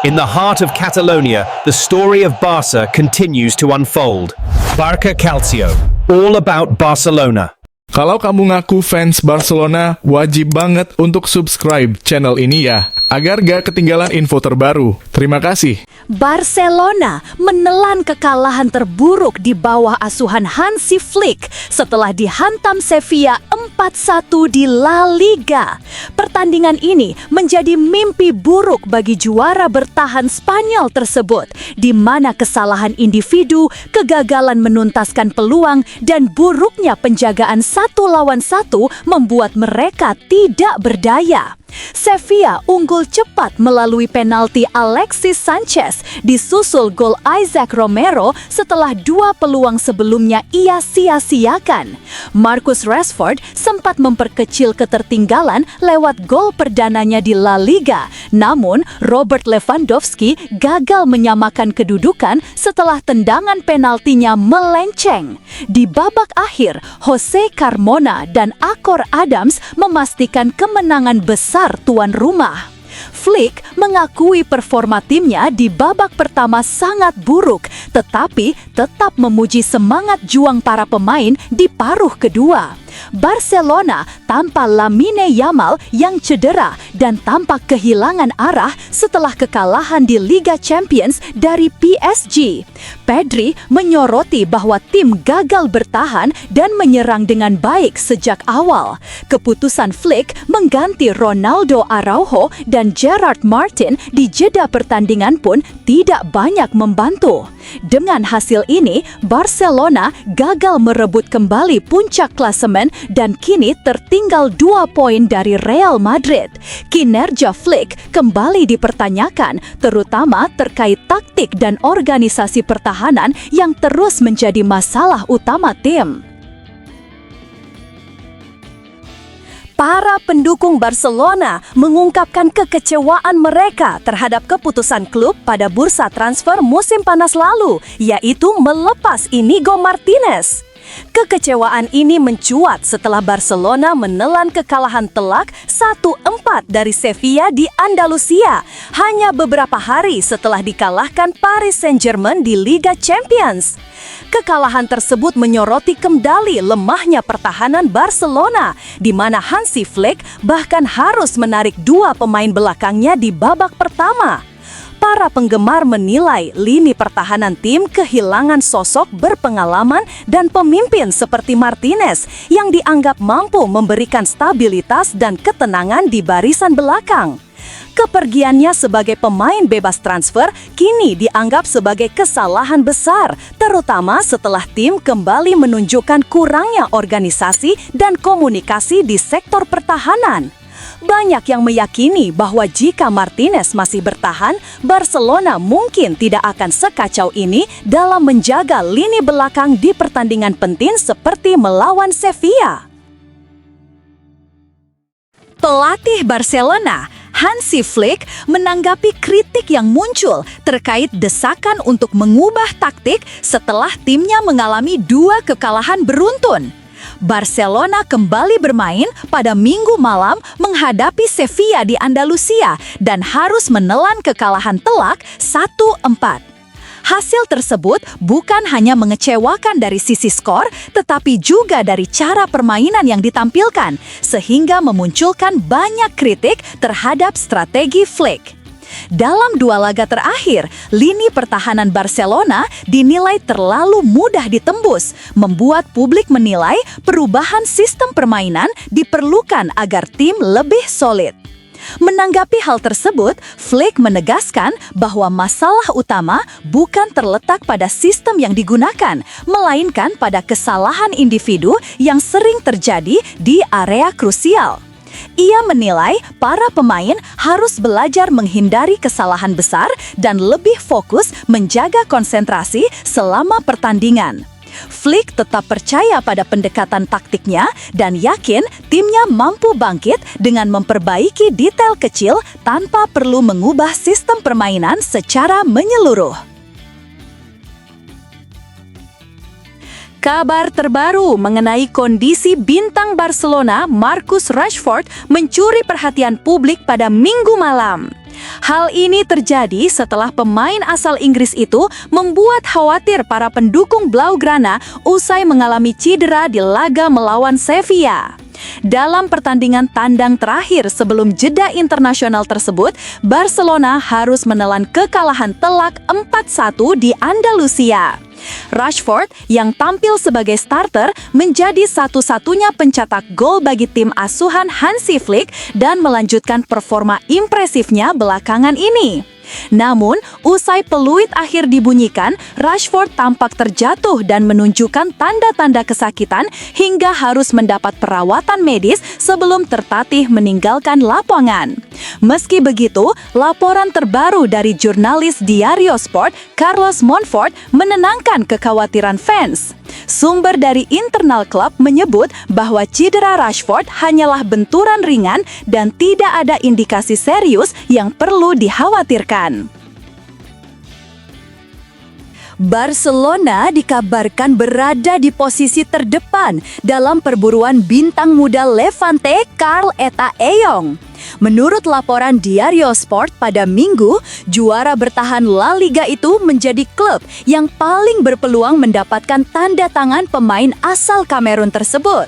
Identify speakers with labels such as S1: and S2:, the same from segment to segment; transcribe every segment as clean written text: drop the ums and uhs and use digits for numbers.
S1: In the heart of Catalonia, the story of Barca continues to unfold. Barca Calcio, all about Barcelona.
S2: Kalau kamu ngaku fans Barcelona, wajib banget untuk subscribe channel ini ya, agar gak ketinggalan info terbaru. Terima kasih.
S3: Barcelona menelan kekalahan terburuk di bawah asuhan Hansi Flick setelah dihantam Sevilla 4-1 di La Liga. Pertandingan ini menjadi mimpi buruk bagi juara bertahan Spanyol tersebut, di mana kesalahan individu, kegagalan menuntaskan peluang, dan buruknya penjagaan 1-1 membuat mereka tidak berdaya. Sevilla unggul cepat melalui penalti Alexis Sanchez, disusul gol Isaac Romero setelah dua peluang sebelumnya ia sia-siakan. Marcus Rashford sempat memperkecil ketertinggalan lewat gol perdananya di La Liga, namun Robert Lewandowski gagal menyamakan kedudukan setelah tendangan penaltinya melenceng. Di babak akhir, Jose Carmona dan Akor Adams memastikan kemenangan besar tuan rumah. Flick mengakui performa timnya di babak pertama sangat buruk, tetapi tetap memuji semangat juang para pemain di paruh kedua. Barcelona tanpa Lamine Yamal yang cedera dan tampak kehilangan arah setelah kekalahan di Liga Champions dari PSG. Pedri menyoroti bahwa tim gagal bertahan dan menyerang dengan baik sejak awal. Keputusan Flick mengganti Ronaldo Araujo dan Gerard Martin di jeda pertandingan pun tidak banyak membantu. Dengan hasil ini, Barcelona gagal merebut kembali puncak klasemen dan kini tertinggal 2 poin dari Real Madrid. Kinerja Flick kembali dipertanyakan, terutama terkait taktik dan organisasi pertahanan yang terus menjadi masalah utama tim. Para pendukung Barcelona mengungkapkan kekecewaan mereka terhadap keputusan klub pada bursa transfer musim panas lalu, yaitu melepas Inigo Martinez. Kekecewaan ini mencuat setelah Barcelona menelan kekalahan telak 1-4 dari Sevilla di Andalusia, hanya beberapa hari setelah dikalahkan Paris Saint-Germain di Liga Champions. Kekalahan tersebut menyoroti kembali lemahnya pertahanan Barcelona, di mana Hansi Flick bahkan harus menarik dua pemain belakangnya di babak pertama. Para penggemar menilai lini pertahanan tim kehilangan sosok berpengalaman dan pemimpin seperti Martinez yang dianggap mampu memberikan stabilitas dan ketenangan di barisan belakang. Kepergiannya sebagai pemain bebas transfer kini dianggap sebagai kesalahan besar, terutama setelah tim kembali menunjukkan kurangnya organisasi dan komunikasi di sektor pertahanan. Banyak yang meyakini bahwa jika Martinez masih bertahan, Barcelona mungkin tidak akan sekacau ini dalam menjaga lini belakang di pertandingan penting seperti melawan Sevilla. Pelatih Barcelona, Hansi Flick, menanggapi kritik yang muncul terkait desakan untuk mengubah taktik setelah timnya mengalami 2 kekalahan beruntun. Barcelona kembali bermain pada Minggu malam menghadapi Sevilla di Andalusia dan harus menelan kekalahan telak 1-4. Hasil tersebut bukan hanya mengecewakan dari sisi skor, tetapi juga dari cara permainan yang ditampilkan, sehingga memunculkan banyak kritik terhadap strategi Flick. Dalam 2 laga terakhir, lini pertahanan Barcelona dinilai terlalu mudah ditembus, membuat publik menilai perubahan sistem permainan diperlukan agar tim lebih solid. Menanggapi hal tersebut, Flick menegaskan bahwa masalah utama bukan terletak pada sistem yang digunakan, melainkan pada kesalahan individu yang sering terjadi di area krusial. Ia menilai para pemain harus belajar menghindari kesalahan besar dan lebih fokus menjaga konsentrasi selama pertandingan. Flick tetap percaya pada pendekatan taktiknya dan yakin timnya mampu bangkit dengan memperbaiki detail kecil tanpa perlu mengubah sistem permainan secara menyeluruh. Kabar terbaru mengenai kondisi bintang Barcelona Marcus Rashford mencuri perhatian publik pada Minggu malam. Hal ini terjadi setelah pemain asal Inggris itu membuat khawatir para pendukung Blaugrana usai mengalami cedera di laga melawan Sevilla. Dalam pertandingan tandang terakhir sebelum jeda internasional tersebut, Barcelona harus menelan kekalahan telak 4-1 di Andalusia. Rashford yang tampil sebagai starter menjadi satu-satunya pencetak gol bagi tim asuhan Hansi Flick dan melanjutkan performa impresifnya belakangan ini. Namun, usai peluit akhir dibunyikan, Rashford tampak terjatuh dan menunjukkan tanda-tanda kesakitan hingga harus mendapat perawatan medis sebelum tertatih meninggalkan lapangan. Meski begitu, laporan terbaru dari jurnalis Diario Sport, Carlos Monfort, menenangkan kekhawatiran fans. Sumber dari internal klub menyebut bahwa cedera Rashford hanyalah benturan ringan dan tidak ada indikasi serius yang perlu dikhawatirkan. Barcelona dikabarkan berada di posisi terdepan dalam perburuan bintang muda Levante Karl Eta Eyong. Menurut laporan Diario Sport pada Minggu, juara bertahan La Liga itu menjadi klub yang paling berpeluang mendapatkan tanda tangan pemain asal Kamerun tersebut.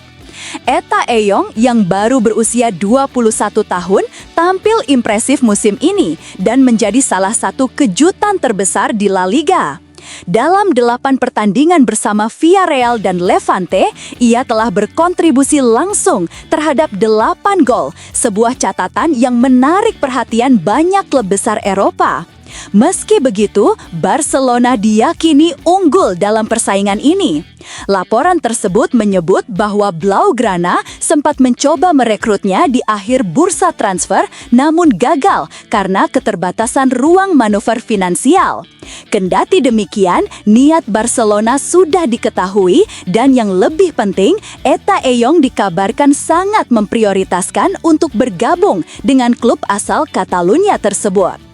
S3: Eta Eyong yang baru berusia 21 tahun tampil impresif musim ini dan menjadi salah satu kejutan terbesar di La Liga. Dalam 8 pertandingan bersama Villarreal dan Levante, ia telah berkontribusi langsung terhadap 8 gol, sebuah catatan yang menarik perhatian banyak klub besar Eropa. Meski begitu, Barcelona diyakini unggul dalam persaingan ini. Laporan tersebut menyebut bahwa Blaugrana sempat mencoba merekrutnya di akhir bursa transfer, namun gagal karena keterbatasan ruang manuver finansial. Kendati demikian, niat Barcelona sudah diketahui dan yang lebih penting, Eta Eyong dikabarkan sangat memprioritaskan untuk bergabung dengan klub asal Catalunya tersebut.